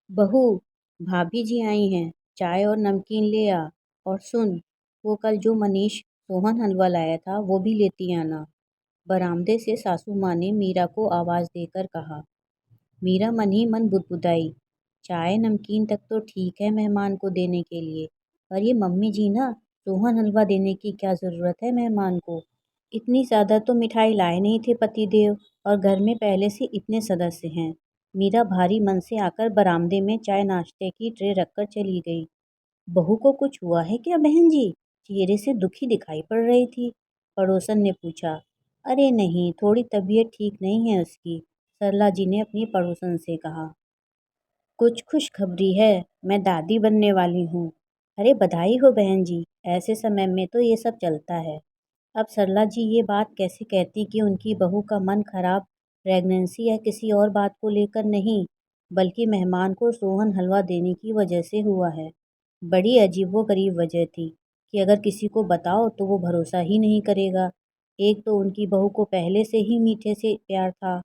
बहू, भाभी जी आई हैं। चाय और नमकीन ले आ। और सुन, वो कल जो मनीष सोहन हलवा लाया था वो भी लेती आना। बरामदे से सासू माँ ने मीरा को आवाज देकर कहा। मीरा मन ही मन बुदबुदाई। चाय नमकीन तक तो ठीक है मेहमान को देने के लिए, पर ये मम्मी जी ना, सोहन हलवा देने की क्या जरूरत है मेहमान को। इतनी ज़्यादा तो मिठाई लाए नहीं थे पतिदेव, और घर में पहले से इतने सदस्य हैं। मीरा भारी मन से आकर बरामदे में चाय नाश्ते की ट्रे रखकर चली गई। बहू को कुछ हुआ है क्या बहन जी? चेहरे से दुखी दिखाई पड़ रही थी। पड़ोसन ने पूछा। अरे नहीं, थोड़ी तबीयत ठीक नहीं है उसकी, सरला जी ने अपनी पड़ोसन से कहा। कुछ खुशखबरी है, मैं दादी बनने वाली हूँ। अरे बधाई हो बहन जी, ऐसे समय में तो ये सब चलता है। अब सरला जी ये बात कैसे कहती कि उनकी बहू का मन खराब प्रेगनेंसी या किसी और बात को लेकर नहीं, बल्कि मेहमान को सोहन हलवा देने की वजह से हुआ है। बड़ी अजीबोगरीब वजह थी कि अगर किसी को बताओ तो वो भरोसा ही नहीं करेगा। एक तो उनकी बहू को पहले से ही मीठे से प्यार था,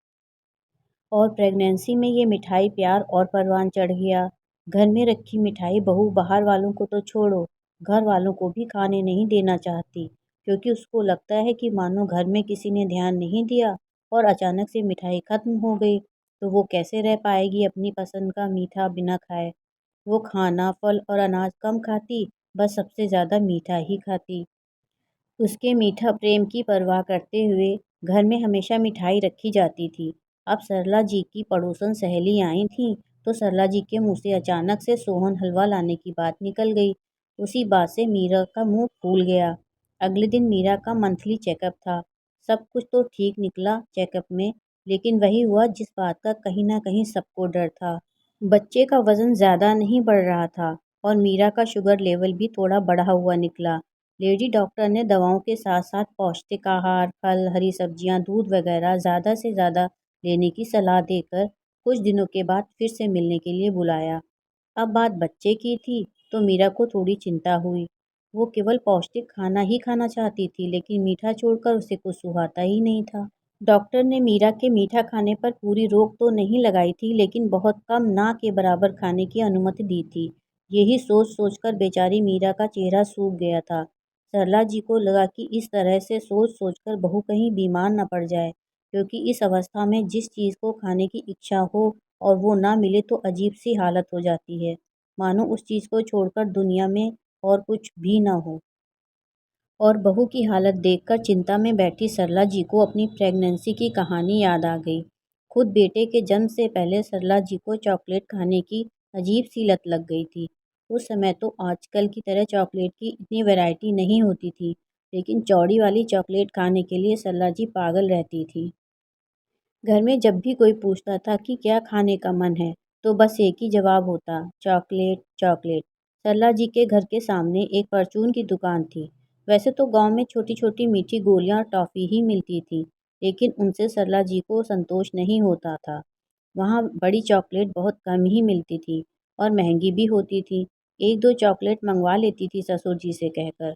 और प्रेगनेंसी में ये मिठाई प्यार और परवान चढ़ गया। घर में रखी मिठाई बहू बाहर वालों को तो छोड़ो, घर वालों को भी खाने नहीं देना चाहती, क्योंकि उसको लगता है कि मानो घर में किसी ने ध्यान नहीं दिया और अचानक से मिठाई खत्म हो गई तो वो कैसे रह पाएगी अपनी पसंद का मीठा बिना खाए। वो खाना फल और अनाज कम खाती, बस सबसे ज़्यादा मीठा ही खाती। उसके मीठा प्रेम की परवाह करते हुए घर में हमेशा मिठाई रखी जाती थी। अब सरला जी की पड़ोसन सहेली आई थीं, तो सरला जी के मुंह से अचानक से सोहन हलवा लाने की बात निकल गई। उसी बात से मीरा का मुंह फूल गया। अगले दिन मीरा का मंथली चेकअप था। सब कुछ तो ठीक निकला चेकअप में, लेकिन वही हुआ जिस बात का कहीं ना कहीं सबको डर था। बच्चे का वजन ज़्यादा नहीं बढ़ रहा था, और मीरा का शुगर लेवल भी थोड़ा बढ़ा हुआ निकला। लेडी डॉक्टर ने दवाओं के साथ साथ पौष्टिक आहार, फल, हरी सब्जियां, दूध वगैरह ज़्यादा से ज़्यादा लेने की सलाह देकर कुछ दिनों के बाद फिर से मिलने के लिए बुलाया। अब बात बच्चे की थी, तो मीरा को थोड़ी चिंता हुई। वो केवल पौष्टिक खाना ही खाना चाहती थी, लेकिन मीठा छोड़कर उसे कुछ सुहाता ही नहीं था। डॉक्टर ने मीरा के मीठा खाने पर पूरी रोक तो नहीं लगाई थी, लेकिन बहुत कम, ना के बराबर खाने की अनुमति दी थी। यही सोच सोचकर बेचारी मीरा का चेहरा सूख गया था। सरला जी को लगा कि इस तरह से सोच सोचकर बहू कहीं बीमार न पड़ जाए, क्योंकि इस अवस्था में जिस चीज़ को खाने की इच्छा हो और वो ना मिले तो अजीब सी हालत हो जाती है, मानो उस चीज़ को छोड़कर दुनिया में और कुछ भी ना हो। और बहू की हालत देखकर चिंता में बैठी सरला जी को अपनी प्रेगनेंसी की कहानी याद आ गई। खुद बेटे के जन्म से पहले सरला जी को चॉकलेट खाने की अजीब सी लत लग गई थी। उस समय तो आजकल की तरह चॉकलेट की इतनी वैरायटी नहीं होती थी, लेकिन चौड़ी वाली चॉकलेट खाने के लिए सरला जी पागल रहती थी। घर में जब भी कोई पूछता था कि क्या खाने का मन है, तो बस एक ही जवाब होता, चॉकलेट चॉकलेट। सरला जी के घर के सामने एक परचून की दुकान थी। वैसे तो गांव में छोटी छोटी मीठी गोलियां और टॉफ़ी ही मिलती थी, लेकिन उनसे सरला जी को संतोष नहीं होता था। वहाँ बड़ी चॉकलेट बहुत कम ही मिलती थी, और महंगी भी होती थी। एक दो चॉकलेट मंगवा लेती थी ससुर जी से कहकर,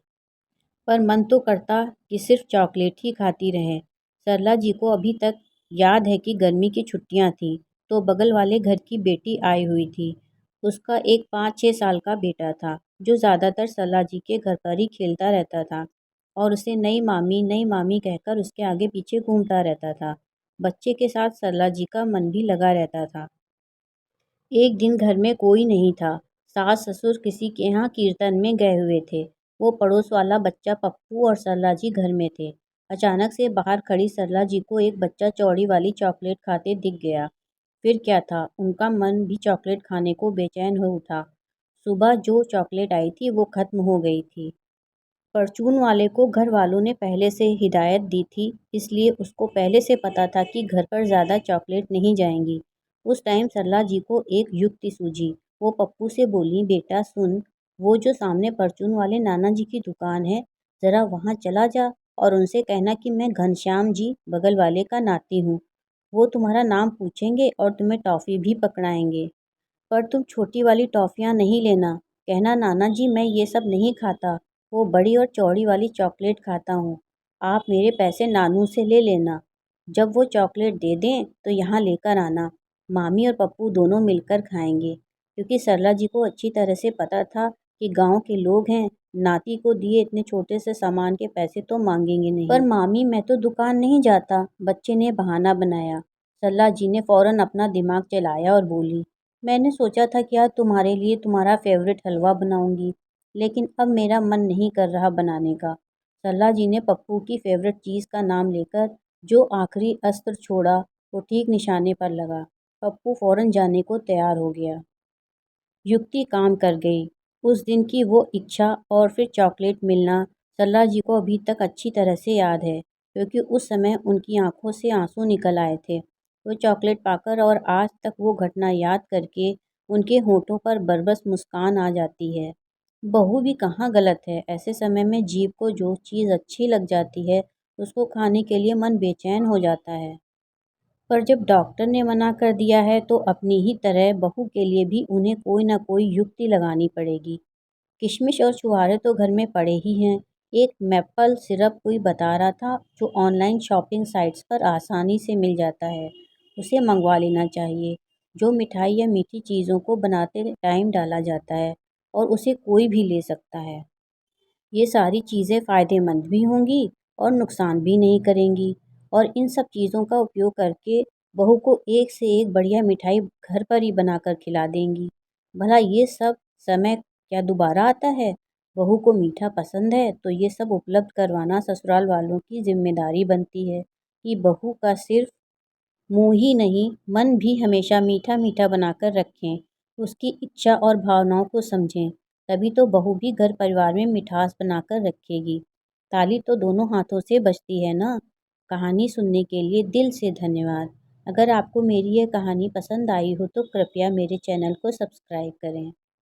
पर मन तो करता कि सिर्फ चॉकलेट ही खाती रहें। सरला जी को अभी तक याद है कि गर्मी की छुट्टियां थीं, तो बगल वाले घर की बेटी आई हुई थी। उसका एक 5-6 साल का बेटा था, जो ज़्यादातर सरला जी के घर पर ही खेलता रहता था, और उसे नई मामी कहकर उसके आगे पीछे घूमता रहता था। बच्चे के साथ सरला जी का मन भी लगा रहता था। एक दिन घर में कोई नहीं था। सास ससुर किसी के यहाँ कीर्तन में गए हुए थे। वो पड़ोस वाला बच्चा पप्पू और सरला जी घर में थे। अचानक से बाहर खड़ी सरला जी को एक बच्चा चौड़ी वाली चॉकलेट खाते दिख गया। फिर क्या था, उनका मन भी चॉकलेट खाने को बेचैन हो उठा। सुबह जो चॉकलेट आई थी वो खत्म हो गई थी। परचून वाले को घर वालों ने पहले से हिदायत दी थी, इसलिए उसको पहले से पता था कि घर पर ज़्यादा चॉकलेट नहीं जाएंगी। उस टाइम सरला जी को एक युक्ति सूझी। वो पप्पू से बोली, बेटा सुन, वो जो सामने परचून वाले नाना जी की दुकान है, ज़रा वहाँ चला जा और उनसे कहना कि मैं घनश्याम जी बगल वाले का नाती हूँ। वो तुम्हारा नाम पूछेंगे और तुम्हें टॉफ़ी भी पकड़ाएंगे। पर तुम छोटी वाली टॉफ़ियाँ नहीं लेना। कहना, नाना जी मैं ये सब नहीं खाता, वो बड़ी और चौड़ी वाली चॉकलेट खाता हूँ। आप मेरे पैसे नानू से ले लेना। जब वो चॉकलेट दे दें तो यहाँ लेकर आना। मामी और पप्पू दोनों मिलकर खाएंगे। क्योंकि सरला जी को अच्छी तरह से पता था कि गांव के लोग हैं, नाती को दिए इतने छोटे से सामान के पैसे तो मांगेंगे नहीं। पर मामी मैं तो दुकान नहीं जाता, बच्चे ने बहाना बनाया। सरला जी ने फौरन अपना दिमाग चलाया और बोली, मैंने सोचा था कि आज तुम्हारे लिए तुम्हारा फेवरेट हलवा बनाऊंगी, लेकिन अब मेरा मन नहीं कर रहा बनाने का। सरला जी ने पप्पू की फेवरेट चीज़ का नाम लेकर जो आखिरी अस्त्र छोड़ा वो ठीक निशाने पर लगा। पप्पू फौरन जाने को तैयार हो गया। युक्ति काम कर गई। उस दिन की वो इच्छा और फिर चॉकलेट मिलना सरला जी को अभी तक अच्छी तरह से याद है, क्योंकि उस समय उनकी आंखों से आंसू निकल आए थे। वो चॉकलेट पाकर और आज तक वो घटना याद करके उनके होठों पर बरबस मुस्कान आ जाती है। बहू भी कहाँ गलत है, ऐसे समय में जीभ को जो चीज़ अच्छी लग जाती है उसको खाने के लिए मन बेचैन हो जाता है। पर जब डॉक्टर ने मना कर दिया है तो अपनी ही तरह बहू के लिए भी उन्हें कोई ना कोई युक्ति लगानी पड़ेगी। किशमिश और छुहारे तो घर में पड़े ही हैं। एक मैपल सिरप कोई बता रहा था जो ऑनलाइन शॉपिंग साइट्स पर आसानी से मिल जाता है, उसे मंगवा लेना चाहिए। जो मिठाई या मीठी चीज़ों को बनाते टाइम डाला जाता है और उसे कोई भी ले सकता है। ये सारी चीज़ें फ़ायदेमंद भी होंगी और नुकसान भी नहीं करेंगी, और इन सब चीज़ों का उपयोग करके बहू को एक से एक बढ़िया मिठाई घर पर ही बनाकर खिला देंगी। भला ये सब समय क्या दोबारा आता है? बहू को मीठा पसंद है तो ये सब उपलब्ध करवाना ससुराल वालों की ज़िम्मेदारी बनती है कि बहू का सिर्फ़ मुँह ही नहीं, मन भी हमेशा मीठा-मीठा बनाकर रखें, उसकी इच्छा और भावनाओं को समझें, तभी तो बहू भी घर परिवार में मिठास बनाकर रखेगी। ताली तो दोनों हाथों से बजती है ना। कहानी सुनने के लिए दिल से धन्यवाद। अगर आपको मेरी यह कहानी पसंद आई हो तो कृपया मेरे चैनल को सब्सक्राइब करें।